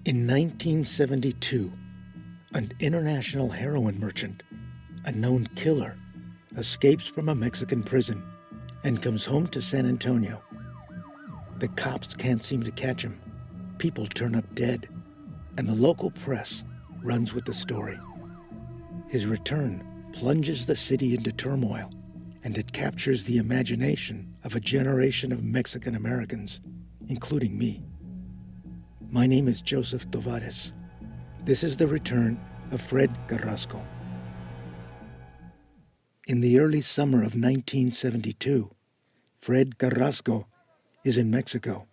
In 1972, an international heroin merchant, a known killer, escapes from a Mexican prison and comes home to San Antonio. The cops can't seem to catch him. People turn up dead, and the local press runs with the story. His return plunges the city into turmoil, and it captures the imagination of a generation of Mexican Americans, including me. My name is Joseph Tovares. This is the return of Fred Carrasco. In the early summer of 1972, Fred Carrasco is in Mexico,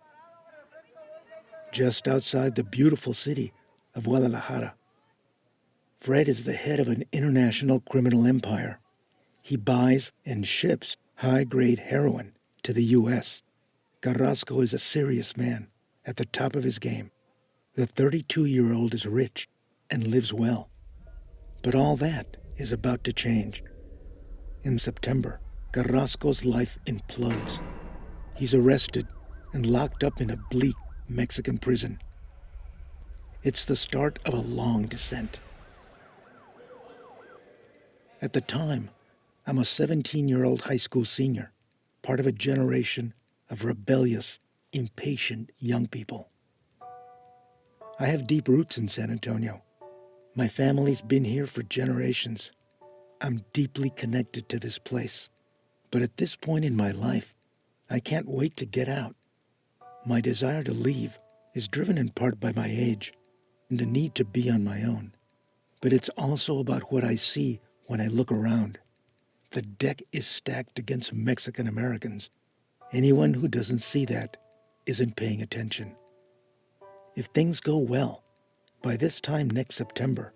just outside the beautiful city of Guadalajara. Fred is the head of an international criminal empire. He buys and ships high-grade heroin to the U.S. Carrasco is a serious man at the top of his game. The 32-year-old is rich and lives well. But all that is about to change. In September, Carrasco's life implodes. He's arrested and locked up in a bleak Mexican prison. It's the start of a long descent. At the time, I'm a 17-year-old high school senior, part of a generation of rebellious, impatient young people. I have deep roots in San Antonio. My family's been here for generations. I'm deeply connected to this place. But at this point in my life, I can't wait to get out. My desire to leave is driven in part by my age and the need to be on my own. But it's also about what I see when I look around. The deck is stacked against Mexican Americans. Anyone who doesn't see that isn't paying attention. If things go well, by this time next September,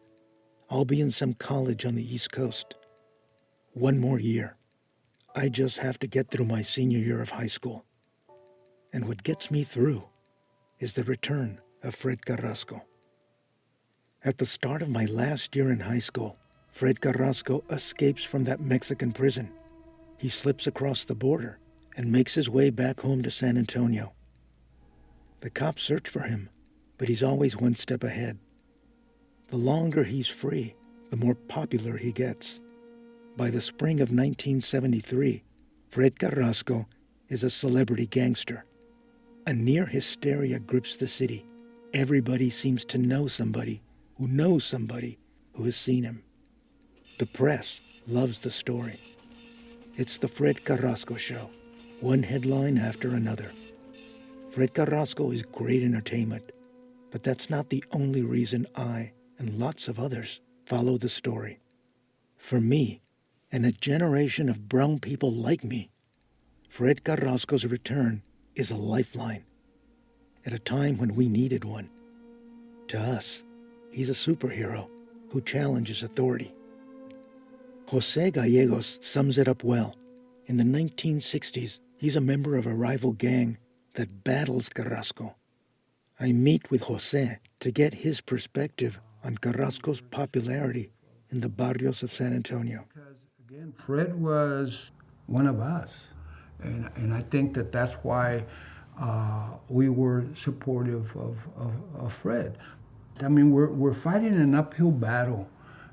I'll be in some college on the East Coast. One more year. I just have to get through my senior year of high school. And what gets me through is the return of Fred Carrasco. At the start of my last year in high school, Fred Carrasco escapes from that Mexican prison. He slips across the border and makes his way back home to San Antonio. The cops search for him, but he's always one step ahead. The longer he's free, the more popular he gets. By the spring of 1973, Fred Carrasco is a celebrity gangster. A near hysteria grips the city. Everybody seems to know somebody who knows somebody who has seen him. The press loves the story. It's the Fred Carrasco Show, one headline after another. Fred Carrasco is great entertainment, but that's not the only reason I and lots of others follow the story. For me, and a generation of brown people like me, Fred Carrasco's return is a lifeline at a time when we needed one. To us, he's a superhero who challenges authority. Jose Gallegos sums it up well. In the 1960s, he's a member of a rival gang that battles Carrasco. I meet with Jose to get his perspective on Carrasco's popularity in the barrios of San Antonio. Because, again, Fred was one of us. And I think that that's why we were supportive of Fred. I mean, we're fighting an uphill battle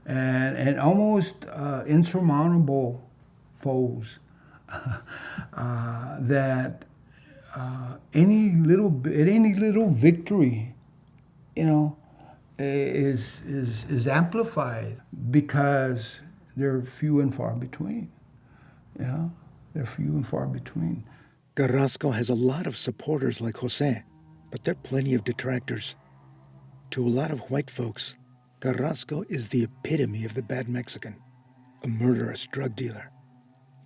and almost insurmountable foes that any little victory, is amplified because they're few and far between. They're few and far between. Carrasco has a lot of supporters like Jose, but there are plenty of detractors. To a lot of white folks, Carrasco is the epitome of the bad Mexican, a murderous drug dealer.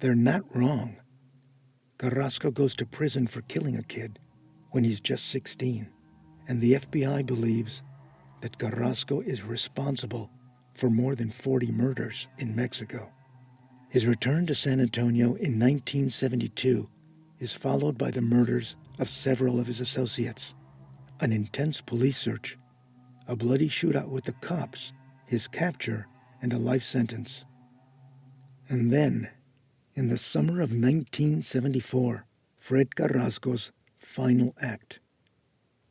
They're not wrong. Carrasco goes to prison for killing a kid when he's just 16, and the FBI believes that Carrasco is responsible for more than 40 murders in Mexico. His return to San Antonio in 1972 is followed by the murders of several of his associates, an intense police search, a bloody shootout with the cops, his capture, and a life sentence. And then, in the summer of 1974, Fred Carrasco's final act,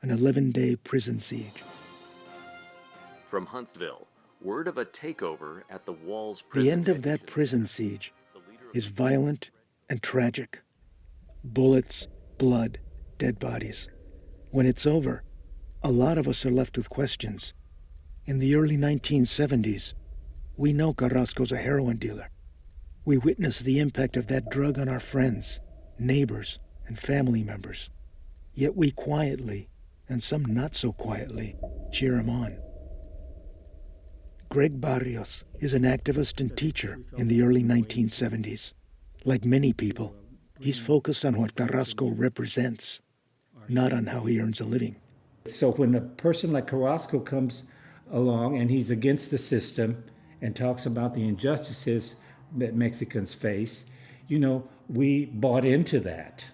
an 11-day prison siege. From Huntsville, word of a takeover at the Walls The prison. end of that prison siege is violent and tragic. Bullets, blood, dead bodies. When it's over, a lot of us are left with questions. In the early 1970s, we know Carrasco's a heroin dealer. We witness the impact of that drug on our friends, neighbors, and family members. Yet we quietly, and some not so quietly, cheer him on. Greg Barrios is an activist and teacher in the early 1970s. Like many people, he's focused on what Carrasco represents, not on how he earns a living. So when a person like Carrasco comes along and he's against the system and talks about the injustices that Mexicans face, we bought into that.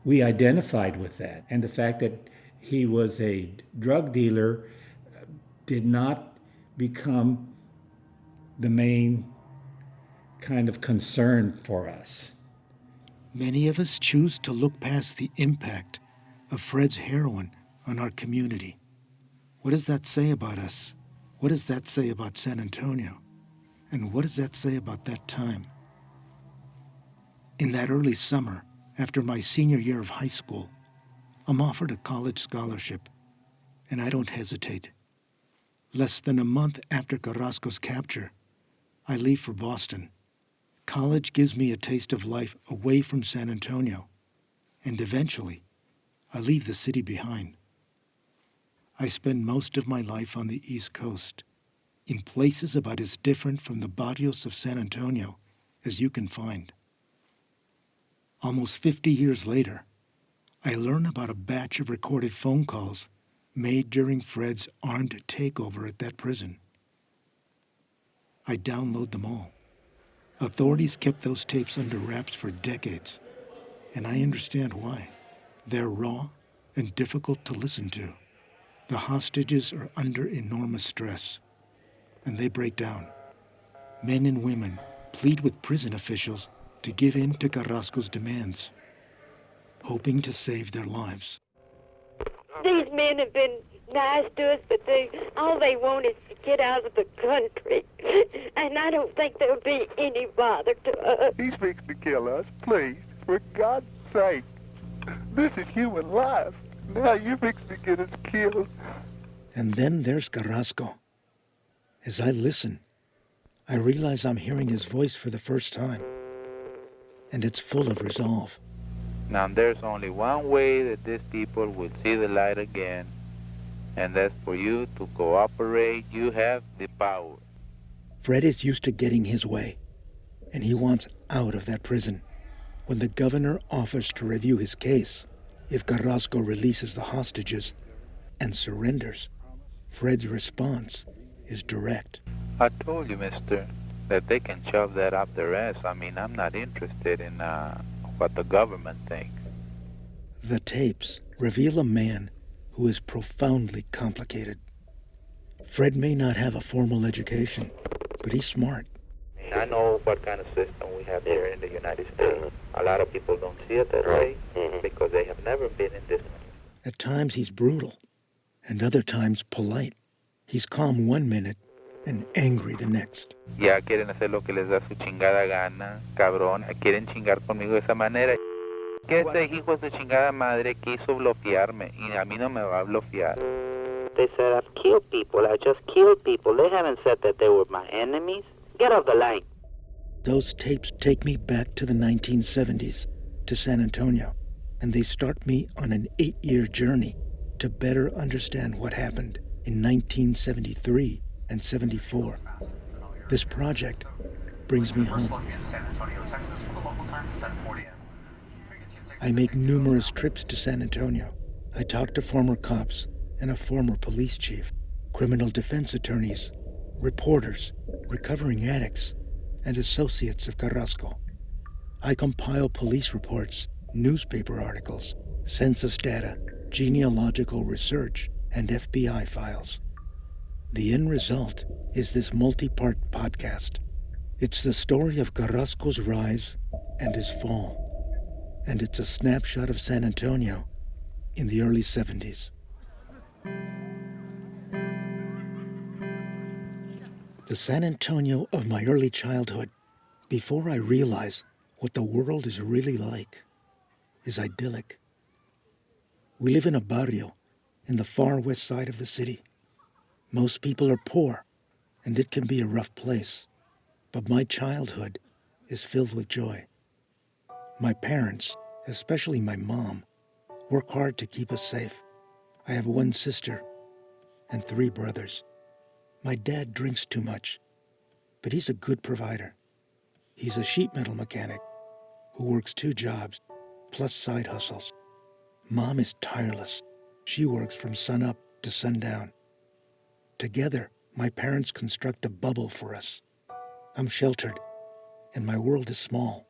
We identified with that. And the fact that he was a drug dealer did not become the main kind of concern for us. Many of us choose to look past the impact of Fred's heroin on our community. What does that say about us? What does that say about San Antonio? And what does that say about that time? In that early summer, after my senior year of high school, I'm offered a college scholarship, and I don't hesitate. Less than a month after Carrasco's capture, I leave for Boston. College gives me a taste of life away from San Antonio, and eventually, I leave the city behind. I spend most of my life on the East Coast, in places about as different from the barrios of San Antonio as you can find. Almost 50 years later, I learn about a batch of recorded phone calls made during Fred's armed takeover at that prison. I download them all. Authorities kept those tapes under wraps for decades, and I understand why. They're raw and difficult to listen to. The hostages are under enormous stress, and they break down. Men and women plead with prison officials to give in to Carrasco's demands, hoping to save their lives. These men have been nice to us, but all they want is to get out of the country. And I don't think there'll be any bother to us. He's fixing to kill us, please. For God's sake. This is human life. Now you're fixing to get us killed. And then there's Carrasco. As I listen, I realize I'm hearing his voice for the first time. And it's full of resolve. Now there's only one way that these people will see the light again, and that's for you to cooperate. You have the power. Fred is used to getting his way, and he wants out of that prison. When the governor offers to review his case, if Carrasco releases the hostages and surrenders, Fred's response is direct. I told you, mister, that they can shove that up their ass. I mean, I'm not interested in what the government thinks. The tapes reveal a man who is profoundly complicated. Fred may not have a formal education, but he's smart. I know what kind of system we have here in the United States. A lot of people don't see it that way because they have never been in this one. At times he's brutal, and other times polite. He's calm one minute and angry the next. Ya quieren hacer lo que les da su chingada gana, cabrón. Quieren chingar conmigo de esa manera. Que este hijo de chingada madre quiso bloquearme y a mí no me va a bloquear. They said I've killed people. I just killed people. They haven't said that they were my enemies. Get off the line. Those tapes take me back to the 1970s, to San Antonio, and they start me on an 8-year journey to better understand what happened in 1973 and 74. This project brings me home. I make numerous trips to San Antonio. I talk to former cops and a former police chief, criminal defense attorneys, reporters, recovering addicts, and associates of Carrasco. I compile police reports, newspaper articles, census data, genealogical research, and FBI files. The end result is this multi-part podcast. It's the story of Carrasco's rise and his fall. And it's a snapshot of San Antonio in the early 70s. The San Antonio of my early childhood, before I realize what the world is really like, is idyllic. We live in a barrio in the far west side of the city. Most people are poor, and it can be a rough place. But my childhood is filled with joy. My parents, especially my mom, work hard to keep us safe. I have one sister and 3 brothers. My dad drinks too much, but he's a good provider. He's a sheet metal mechanic who works 2 jobs, plus side hustles. Mom is tireless. She works from sunup to sundown. Together, my parents construct a bubble for us. I'm sheltered, and my world is small.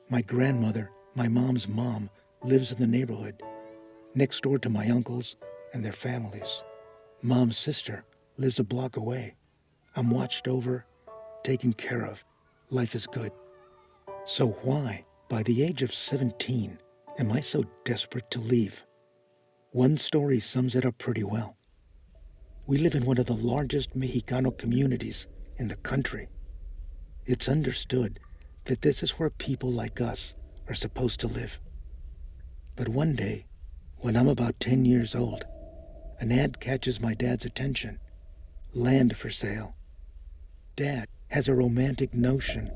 My grandmother, my mom's mom, lives in the neighborhood, next door to my uncles and their families. Mom's sister lives a block away. I'm watched over, taken care of. Life is good. So why, by the age of 17, am I so desperate to leave? One story sums it up pretty well. We live in one of the largest Mexicano communities in the country. It's understood that this is where people like us are supposed to live. But one day, when I'm about 10 years old, an ad catches my dad's attention. Land for sale. Dad has a romantic notion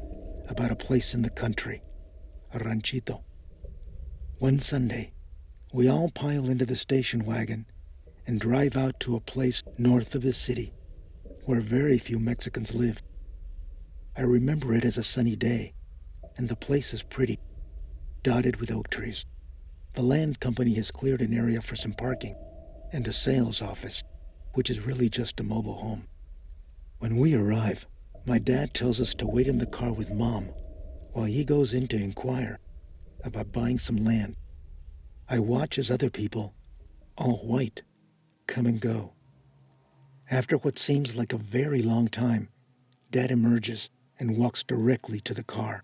about a place in the country, a ranchito. One Sunday, we all pile into the station wagon and drive out to a place north of the city where very few Mexicans live. I remember it as a sunny day, and the place is pretty, dotted with oak trees. The land company has cleared an area for some parking and a sales office, which is really just a mobile home. When we arrive, my dad tells us to wait in the car with Mom while he goes in to inquire about buying some land. I watch as other people, all white, come and go. After what seems like a very long time, Dad emerges and walks directly to the car.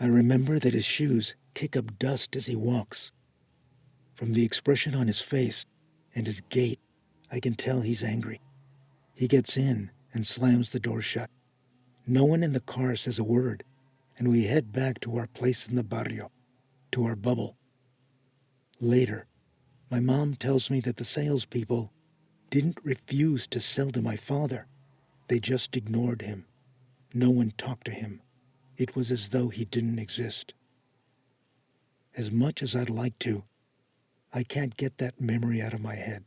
I remember that his shoes kick up dust as he walks. From the expression on his face and his gait, I can tell he's angry. He gets in and slams the door shut. No one in the car says a word, and we head back to our place in the barrio, to our bubble. Later, my mom tells me that the salespeople didn't refuse to sell to my father. They just ignored him. No one talked to him. It was as though he didn't exist. As much as I'd like to, I can't get that memory out of my head.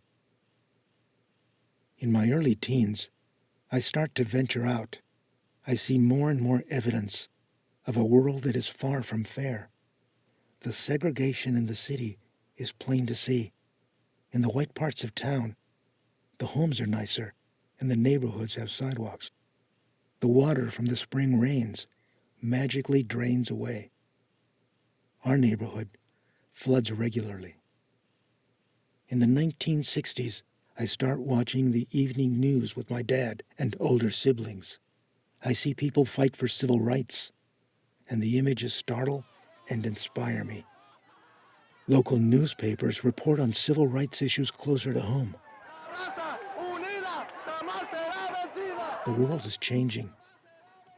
In my early teens, I start to venture out. I see more and more evidence of a world that is far from fair. The segregation in the city is plain to see. In the white parts of town, the homes are nicer and the neighborhoods have sidewalks. The water from the spring rains magically drains away. Our neighborhood floods regularly. In the 1960s, I start watching the evening news with my dad and older siblings. I see people fight for civil rights, and the images startle and inspire me. Local newspapers report on civil rights issues closer to home. The world is changing.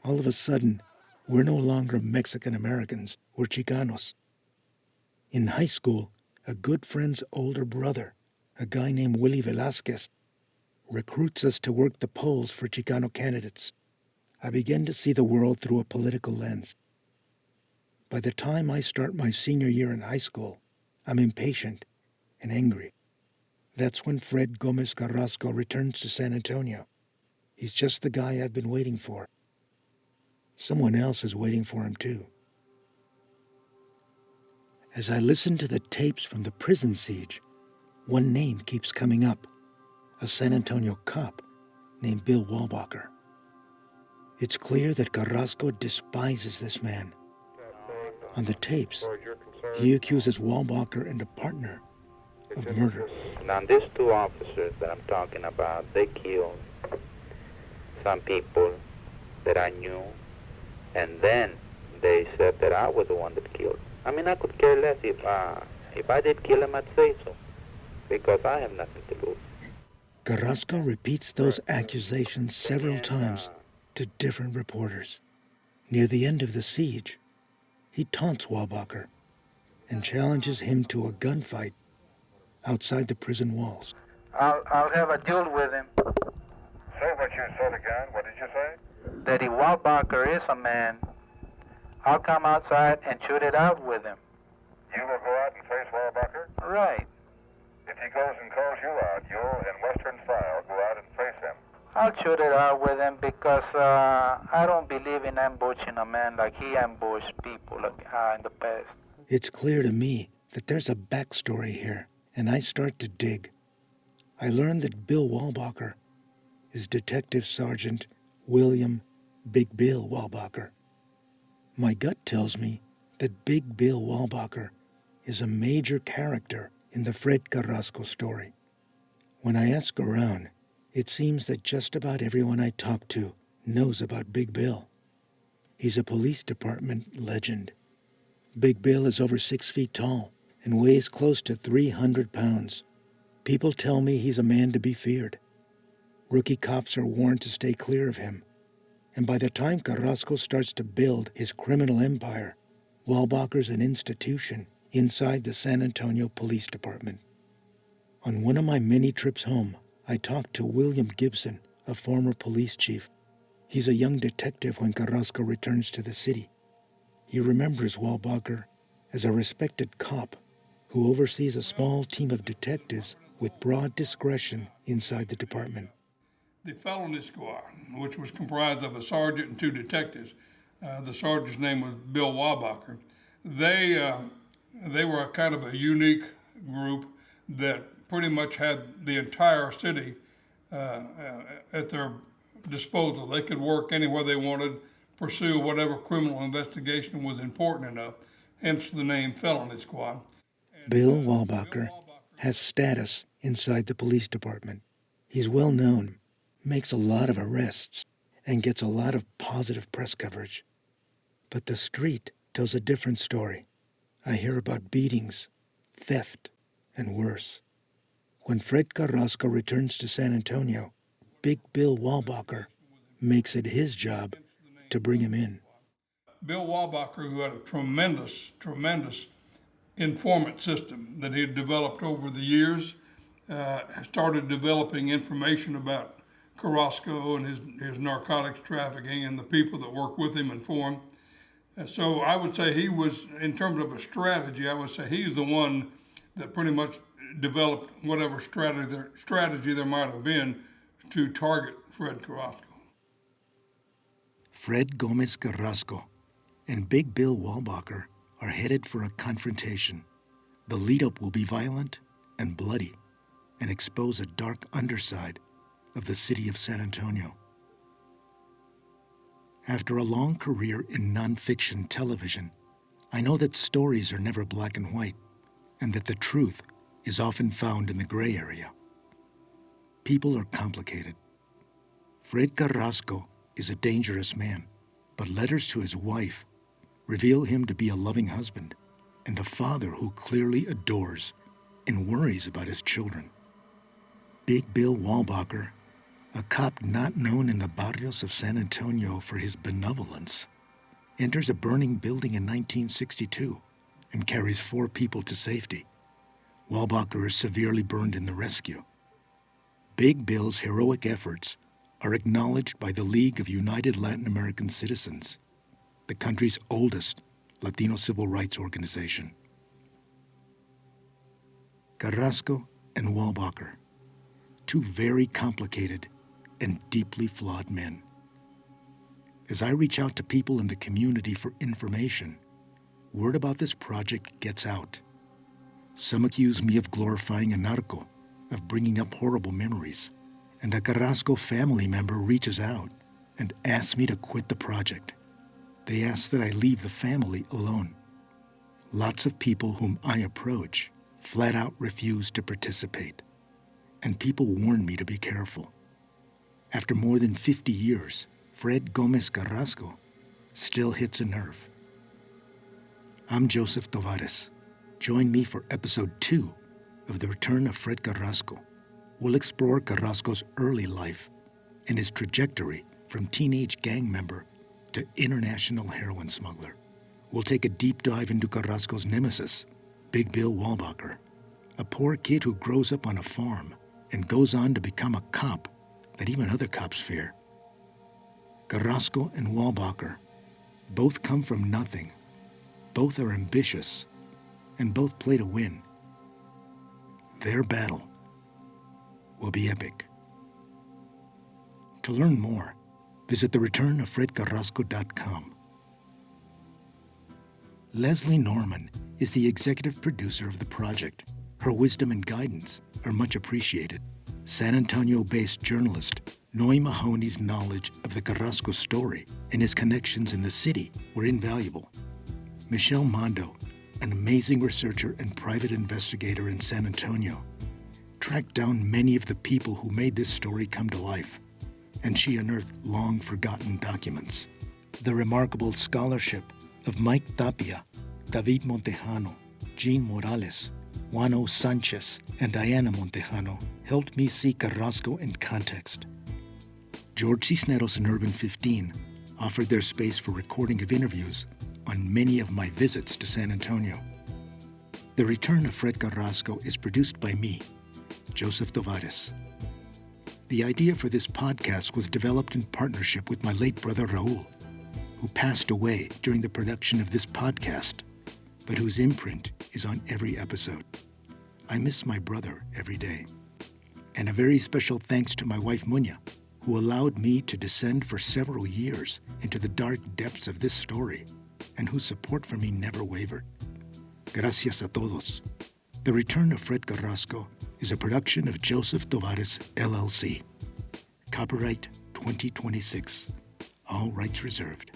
All of a sudden, we're no longer Mexican Americans, we're Chicanos. In high school, a good friend's older brother, a guy named Willie Velasquez, recruits us to work the polls for Chicano candidates. I begin to see the world through a political lens. By the time I start my senior year in high school, I'm impatient and angry. That's when Fred Gomez Carrasco returns to San Antonio. He's just the guy I've been waiting for. Someone else is waiting for him too. As I listen to the tapes from the prison siege, one name keeps coming up, a San Antonio cop named Bill Walbacher. It's clear that Carrasco despises this man. On the tapes, he accuses Walbacher and a partner of murder. Now, these 2 officers that I'm talking about, they killed some people that I knew, and then they said that I was the one that killed. I mean, I could care less if I did kill him, I'd say so, because I have nothing to lose. Carrasco repeats those accusations several times to different reporters. Near the end of the siege, he taunts Walbacher and challenges him to a gunfight outside the prison walls. I'll have a duel with him. Say what you said again. What did you say? That if Walbacher is a man, I'll come outside and shoot it out with him. You will go out and face Walbacher? Right. If he goes and calls you out, you'll, in Western style, go out and face him. I'll shoot it out with him because I don't believe in ambushing a man like he ambushed people in the past. It's clear to me that there's a backstory here, and I start to dig. I learn that Bill Walbacher is Detective Sergeant William Big Bill Walbacher. My gut tells me that Big Bill Walbacher is a major character in the Fred Carrasco story. When I ask around, it seems that just about everyone I talk to knows about Big Bill. He's a police department legend. Big Bill is over 6 feet tall and weighs close to 300 pounds. People tell me he's a man to be feared. Rookie cops are warned to stay clear of him. And by the time Carrasco starts to build his criminal empire, Walbacher's an institution inside the San Antonio Police Department. On one of my many trips home, I talked to William Gibson, a former police chief. He's a young detective when Carrasco returns to the city. He remembers Walbacher as a respected cop who oversees a small team of detectives with broad discretion inside the department. The felony squad, which was comprised of a sergeant and 2 detectives, the sergeant's name was Bill Walbacher. They were a kind of a unique group that pretty much had the entire city at their disposal. They could work anywhere they wanted, pursue whatever criminal investigation was important enough, hence the name Felony Squad. Bill Walbacher has status inside the police department. He's well known, makes a lot of arrests, and gets a lot of positive press coverage. But the street tells a different story. I hear about beatings, theft, and worse. When Fred Carrasco returns to San Antonio, Big Bill Walbacher makes it his job to bring him in. Bill Walbacher, who had a tremendous informant system that he had developed over the years, started developing information about Carrasco and his narcotics trafficking and the people that work with him and for him. So I would say he was, in terms of a strategy, I would say he's the one that pretty much developed whatever strategy there might have been to target Fred Carrasco. Fred Gomez Carrasco and Big Bill Walbacher are headed for a confrontation. The lead-up will be violent and bloody and expose a dark underside of the city of San Antonio. After a long career in nonfiction television, I know that stories are never black and white, and that the truth is often found in the gray area. People are complicated. Fred Carrasco is a dangerous man, but letters to his wife reveal him to be a loving husband and a father who clearly adores and worries about his children. Big Bill Walbacher, a cop not known in the barrios of San Antonio for his benevolence, enters a burning building in 1962 and carries 4 people to safety. Walbacher is severely burned in the rescue. Big Bill's heroic efforts are acknowledged by the League of United Latin American Citizens, the country's oldest Latino civil rights organization. Carrasco and Walbacher, 2 very complicated and deeply flawed men. As I reach out to people in the community for information, word about this project gets out. Some accuse me of glorifying a narco, of bringing up horrible memories, and a Carrasco family member reaches out and asks me to quit the project. They ask that I leave the family alone. Lots of people whom I approach flat out refuse to participate, and people warn me to be careful. After more than 50 years, Fred Gomez Carrasco still hits a nerve. I'm Joseph Tovares. Join me for episode 2 of The Return of Fred Carrasco. we'll explore Carrasco's early life and his trajectory from teenage gang member to international heroin smuggler. We'll take a deep dive into Carrasco's nemesis, Big Bill Walbacher, a poor kid who grows up on a farm and goes on to become a cop that even other cops fear. Carrasco and Walbacher both come from nothing, both are ambitious, and both play to win. Their battle will be epic. To learn more, visit thereturnoffredcarrasco.com. Leslie Norman is the executive producer of the project. Her wisdom and guidance are much appreciated. San Antonio-based journalist Noy Mahoney's knowledge of the Carrasco story and his connections in the city were invaluable. Michelle Mondo, an amazing researcher and private investigator in San Antonio, tracked down many of the people who made this story come to life, and she unearthed long-forgotten documents. The remarkable scholarship of Mike Tapia, David Montejano, Jean Morales, Juan O. Sanchez, and Diana Montejano helped me see Carrasco in context. George Cisneros and Urban 15 offered their space for recording of interviews on many of my visits to San Antonio. The Return of Fred Carrasco is produced by me, Joseph Tovares. The idea for this podcast was developed in partnership with my late brother Raul, who passed away during the production of this podcast, but whose imprint is on every episode. I miss my brother every day. And a very special thanks to my wife Munya, who allowed me to descend for several years into the dark depths of this story, and whose support for me never wavered. Gracias a todos. The Return of Fred Carrasco is a production of Joseph Tovares, LLC. Copyright 2026. All rights reserved.